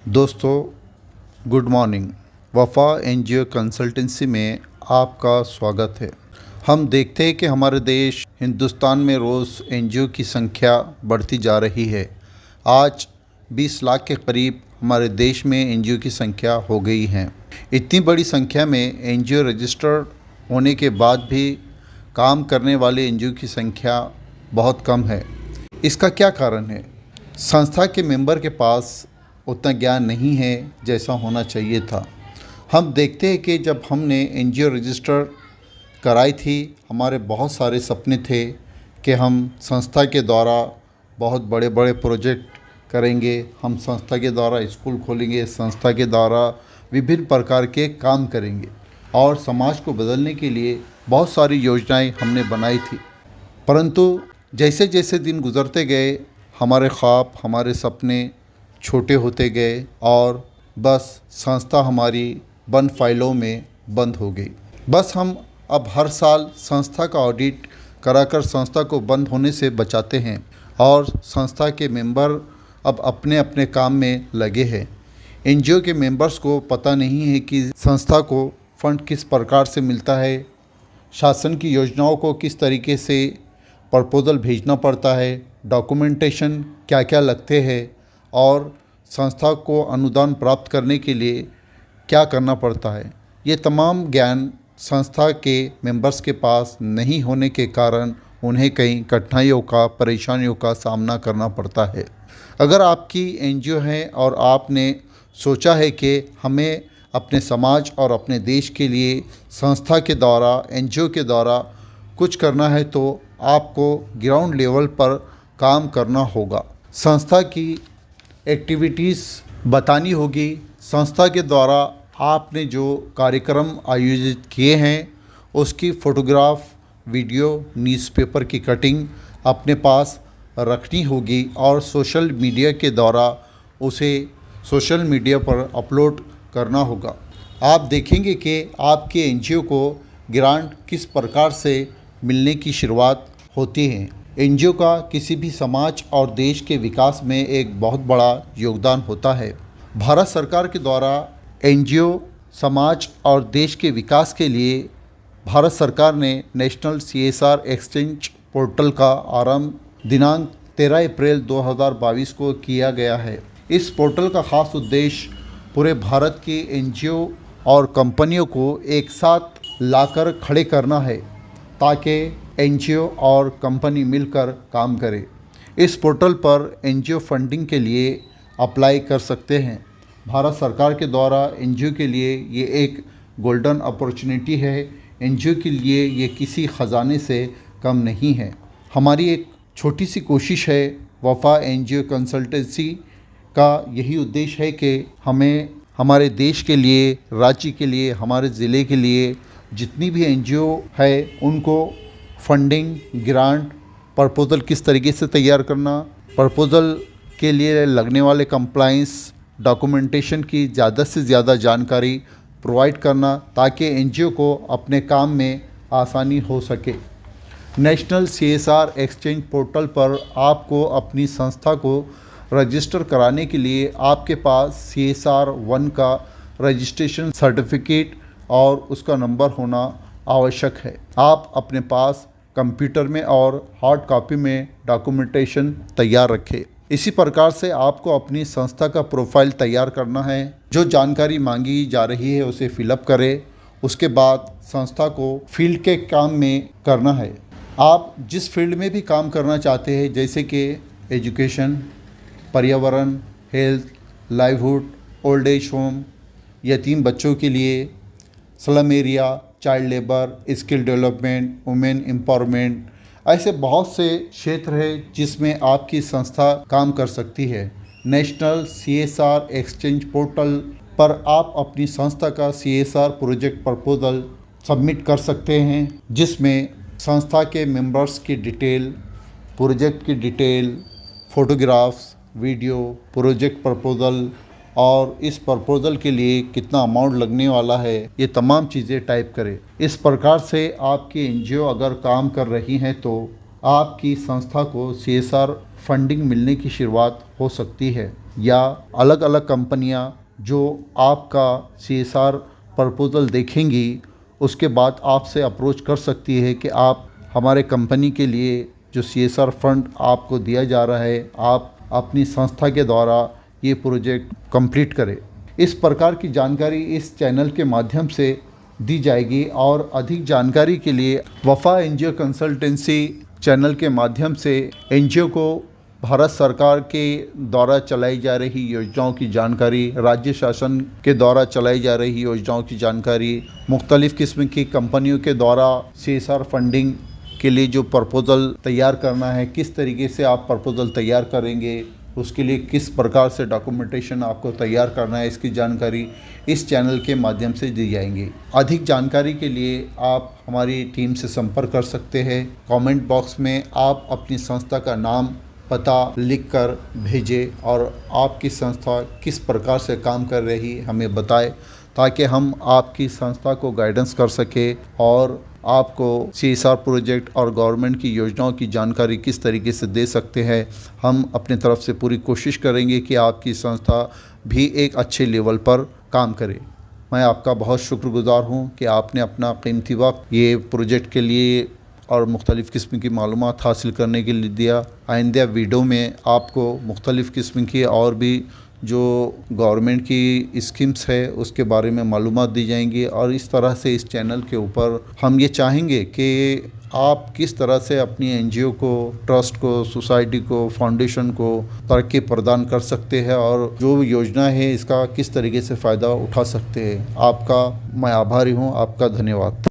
दोस्तों, good morning. वफ़ा NGO consultancy में आपका स्वागत है। हम देखते हैं कि हमारे देश हिंदुस्तान में रोज़ एनजीओ की संख्या बढ़ती जा रही है। आज 20 लाख के करीब हमारे देश में एनजीओ की संख्या हो गई है। इतनी बड़ी संख्या में एनजीओ रजिस्टर्ड होने के बाद भी काम करने वाले एनजीओ की संख्या बहुत कम है। इसका क्या कारण है? संस्था के मेंबर के पास उतना ज्ञान नहीं है जैसा होना चाहिए था। हम देखते हैं कि जब हमने एनजीओ रजिस्टर कराई थी, हमारे बहुत सारे सपने थे कि हम संस्था के द्वारा बहुत बड़े बड़े प्रोजेक्ट करेंगे, हम संस्था के द्वारा स्कूल खोलेंगे, संस्था के द्वारा विभिन्न प्रकार के काम करेंगे और समाज को बदलने के लिए बहुत सारी योजनाएं हमने बनाई थी। परंतु जैसे जैसे दिन गुजरते गए, हमारे ख्वाब, हमारे सपने छोटे होते गए और बस संस्था हमारी बंद फाइलों में बंद हो गई। बस हम अब हर साल संस्था का ऑडिट कराकर संस्था को बंद होने से बचाते हैं और संस्था के मेंबर अब अपने अपने काम में लगे हैं। एनजीओ के मेंबर्स को पता नहीं है कि संस्था को फंड किस प्रकार से मिलता है, शासन की योजनाओं को किस तरीके से प्रपोजल भेजना पड़ता है, डॉक्यूमेंटेशन क्या क्या लगते हैं और संस्था को अनुदान प्राप्त करने के लिए क्या करना पड़ता है। ये तमाम ज्ञान संस्था के मेंबर्स के पास नहीं होने के कारण उन्हें कई कठिनाइयों का, परेशानियों का सामना करना पड़ता है। अगर आपकी एनजीओ है और आपने सोचा है कि हमें अपने समाज और अपने देश के लिए संस्था के द्वारा, एनजीओ के द्वारा कुछ करना है, तो आपको ग्राउंड लेवल पर काम करना होगा। संस्था की एक्टिविटीज़ बतानी होगी। संस्था के द्वारा आपने जो कार्यक्रम आयोजित किए हैं उसकी फ़ोटोग्राफ, वीडियो, न्यूज़पेपर की कटिंग अपने पास रखनी होगी और सोशल मीडिया के द्वारा उसे सोशल मीडिया पर अपलोड करना होगा। आप देखेंगे कि आपके एनजीओ को ग्रांट किस प्रकार से मिलने की शुरुआत होती है। एनजीओ का किसी भी समाज और देश के विकास में एक बहुत बड़ा योगदान होता है। भारत सरकार के द्वारा एनजीओ समाज और देश के विकास के लिए भारत सरकार ने नेशनल सीएसआर एक्सचेंज पोर्टल का आरंभ दिनांक 13 अप्रैल 2022 को किया गया है। इस पोर्टल का खास उद्देश्य पूरे भारत के एनजीओ और कंपनियों को एक साथ लाकर खड़े करना है ताकि एनजीओ और कंपनी मिलकर काम करें। इस पोर्टल पर एनजीओ फंडिंग के लिए अप्लाई कर सकते हैं। भारत सरकार के द्वारा एनजीओ के लिए ये एक गोल्डन अपॉर्चुनिटी है। एनजीओ के लिए ये किसी ख़जाने से कम नहीं है। हमारी एक छोटी सी कोशिश है, वफ़ा एनजीओ कंसल्टेंसी का यही उद्देश्य है कि हमें हमारे देश के लिए, राज्य के लिए, हमारे ज़िले के लिए जितनी भी एनजीओ है उनको फंडिंग, ग्रांट, प्रपोज़ल किस तरीके से तैयार करना, प्रपोज़ल के लिए लगने वाले कंप्लाइंस, डॉक्यूमेंटेशन की ज़्यादा से ज़्यादा जानकारी प्रोवाइड करना ताकि एनजीओ को अपने काम में आसानी हो सके। नेशनल सीएसआर एक्सचेंज पोर्टल पर आपको अपनी संस्था को रजिस्टर कराने के लिए आपके पास CSR 1 का रजिस्ट्रेशन सर्टिफिकेट और उसका नंबर होना आवश्यक है। आप अपने पास कंप्यूटर में और हार्ड कॉपी में डॉक्यूमेंटेशन तैयार रखें। इसी प्रकार से आपको अपनी संस्था का प्रोफाइल तैयार करना है। जो जानकारी मांगी जा रही है उसे फिलअप करें। उसके बाद संस्था को फील्ड के काम में करना है। आप जिस फील्ड में भी काम करना चाहते हैं, जैसे कि एजुकेशन, पर्यावरण, health, livelihood, old age home, यतीम बच्चों के लिए, slum area, child labour, skill development, women empowerment, ऐसे बहुत से क्षेत्र हैं जिसमें आपकी संस्था काम कर सकती है। नेशनल सीएसआर एक्सचेंज पोर्टल पर आप अपनी संस्था का CSR प्रोजेक्ट प्रपोजल सबमिट कर सकते हैं, जिसमें संस्था के मेंबर्स की डिटेल, प्रोजेक्ट की detail, photographs, video, project proposal और इस प्रपोजल के लिए कितना अमाउंट लगने वाला है, ये तमाम चीज़ें टाइप करें। इस प्रकार से आपकी एनजीओ अगर काम कर रही हैं तो आपकी संस्था को CSR फंडिंग मिलने की शुरुआत हो सकती है। या अलग अलग कंपनियां जो आपका CSR प्रपोज़ल देखेंगी, उसके बाद आपसे अप्रोच कर सकती है कि आप हमारे कंपनी के लिए जो CSR फंड आपको दिया जा रहा है, आप अपनी संस्था के द्वारा ये प्रोजेक्ट कंप्लीट करें। इस प्रकार की जानकारी इस चैनल के माध्यम से दी जाएगी और अधिक जानकारी के लिए वफ़ा एनजीओ कंसल्टेंसी चैनल के माध्यम से एनजीओ को भारत सरकार के द्वारा चलाई जा रही योजनाओं की जानकारी, राज्य शासन के द्वारा चलाई जा रही योजनाओं की जानकारी, मुख्तलिफ़ किस्म की कंपनियों के द्वारा CSR फंडिंग के लिए जो प्रपोज़ल तैयार करना है, किस तरीके से आप प्रपोज़ल तैयार करेंगे, उसके लिए किस प्रकार से डॉक्यूमेंटेशन आपको तैयार करना है, इसकी जानकारी इस चैनल के माध्यम से दी जाएंगी। अधिक जानकारी के लिए आप हमारी टीम से संपर्क कर सकते हैं। कमेंट बॉक्स में आप अपनी संस्था का नाम, पता लिखकर भेजें और आपकी संस्था किस प्रकार से काम कर रही है हमें बताएं, ताकि हम आपकी संस्था को गाइडेंस कर सकें और आपको CSR प्रोजेक्ट और गवर्नमेंट की योजनाओं की जानकारी किस तरीके से दे सकते हैं। हम अपनी तरफ से पूरी कोशिश करेंगे कि आपकी संस्था भी एक अच्छे लेवल पर काम करे। मैं आपका बहुत शुक्रगुज़ार हूँ कि आपने अपना कीमती वक्त ये प्रोजेक्ट के लिए और मुख्तलिफ़ किस्म की मालूमात हासिल करने के लिए दिया। आइंदा वीडियो में आपको मुख्तलिफ़ किस्म की और भी जो गवर्नमेंट की स्कीम्स है उसके बारे में मालूमात दी जाएंगी और इस तरह से इस चैनल के ऊपर हम ये चाहेंगे कि आप किस तरह से अपनी एनजीओ को, ट्रस्ट को, सोसाइटी को, फाउंडेशन को तरक्की प्रदान कर सकते हैं और जो योजना है इसका किस तरीके से फ़ायदा उठा सकते हैं। आपका मैं आभारी हूँ। आपका धन्यवाद।